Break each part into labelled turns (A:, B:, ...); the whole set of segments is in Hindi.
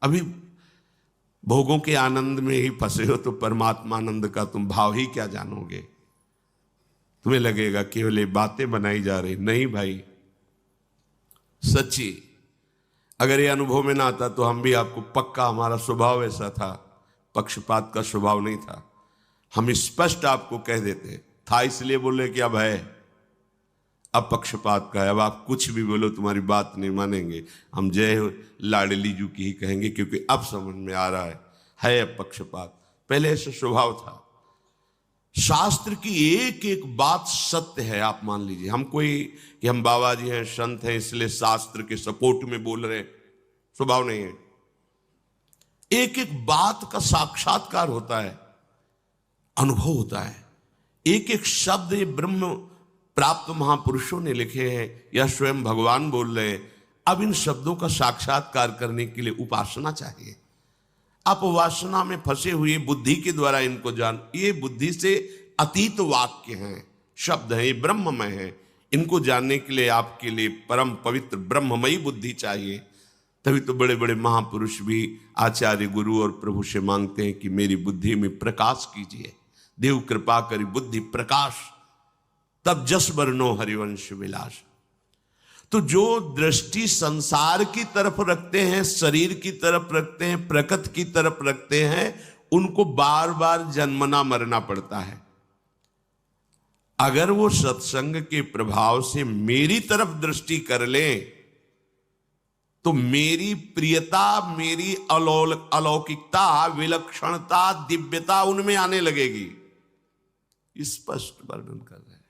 A: अभी भोगों के आनंद में ही फंसे हो तो परमात्मा आनंद का तुम भाव ही क्या जानोगे। तुम्हें लगेगा केवल ये बातें बनाई जा रही, नहीं भाई, सच्ची। अगर ये अनुभव में ना आता तो हम भी आपको पक्का, हमारा स्वभाव ऐसा था, पक्षपात का स्वभाव नहीं था, हम स्पष्ट आपको कह देते था, इसलिए बोले कि अब है, अब पक्षपात का है, अब आप कुछ भी बोलो तुम्हारी बात नहीं मानेंगे, हम जय लाडली जू की ही कहेंगे, क्योंकि अब समझ में आ रहा है अब पक्षपात। पहले ऐसा स्वभाव था। शास्त्र की एक एक बात सत्य है। आप मान लीजिए हम कोई कि हम बाबा जी हैं, संत हैं, इसलिए शास्त्र के सपोर्ट में बोल रहे हैं, स्वभाव नहीं है। एक एक बात का साक्षात्कार होता है, अनुभव होता है। एक एक शब्द ये ब्रह्म प्राप्त महापुरुषों ने लिखे हैं या स्वयं भगवान बोल रहे हैं। अब इन शब्दों का साक्षात्कार करने के लिए उपासना चाहिए। आप वासना में फंसे हुए बुद्धि के द्वारा इनको जान, ये बुद्धि से अतीत वाक्य हैं, शब्द हैं, ये ब्रह्ममय हैं। इनको जानने के लिए आपके लिए परम पवित्र ब्रह्ममयी बुद्धि चाहिए। तभी तो बड़े बड़े महापुरुष भी आचार्य गुरु और प्रभु से मांगते हैं कि मेरी बुद्धि में प्रकाश कीजिए, देव कृपा करी बुद्धि प्रकाश, तब जस बरनो हरिवंश विलास। तो जो दृष्टि संसार की तरफ रखते हैं, शरीर की तरफ रखते हैं, प्रकृति की तरफ रखते हैं, उनको बार बार जन्मना मरना पड़ता है। अगर वो सत्संग के प्रभाव से मेरी तरफ दृष्टि कर लें तो मेरी प्रियता, मेरी अलौकिकता, विलक्षणता, दिव्यता उनमें आने लगेगी। स्पष्ट वर्णन कर रहे हैं।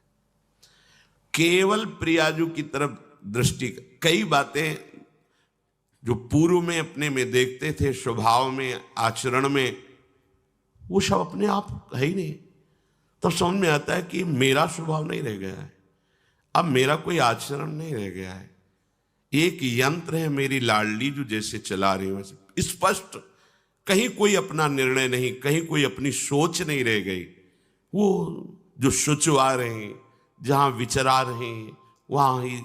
A: केवल प्रियाजू की तरफ दृष्टि, कई बातें जो पूर्व में अपने में देखते थे, स्वभाव में, आचरण में, वो सब अपने आप है ही नहीं। तो समझ में आता है कि मेरा स्वभाव नहीं रह गया है, अब मेरा कोई आचरण नहीं रह गया है। एक यंत्र है मेरी लाडली जो जैसे चला रही हूं, स्पष्ट, कहीं कोई अपना निर्णय नहीं, कहीं कोई अपनी सोच नहीं रह गई। वो जो सोचवा रहे हैं, जहां विचरा रहे हैं, वहां ही।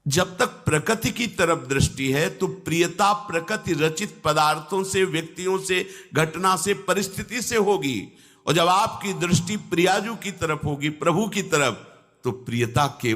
A: जब तक प्रकृति की तरफ दृष्टि है तो प्रियता प्रकृति रचित पदार्थों से, व्यक्तियों से, घटना से, परिस्थिति से होगी। और जब आपकी दृष्टि प्रियाजू की तरफ होगी, प्रभु की तरफ, तो प्रियता के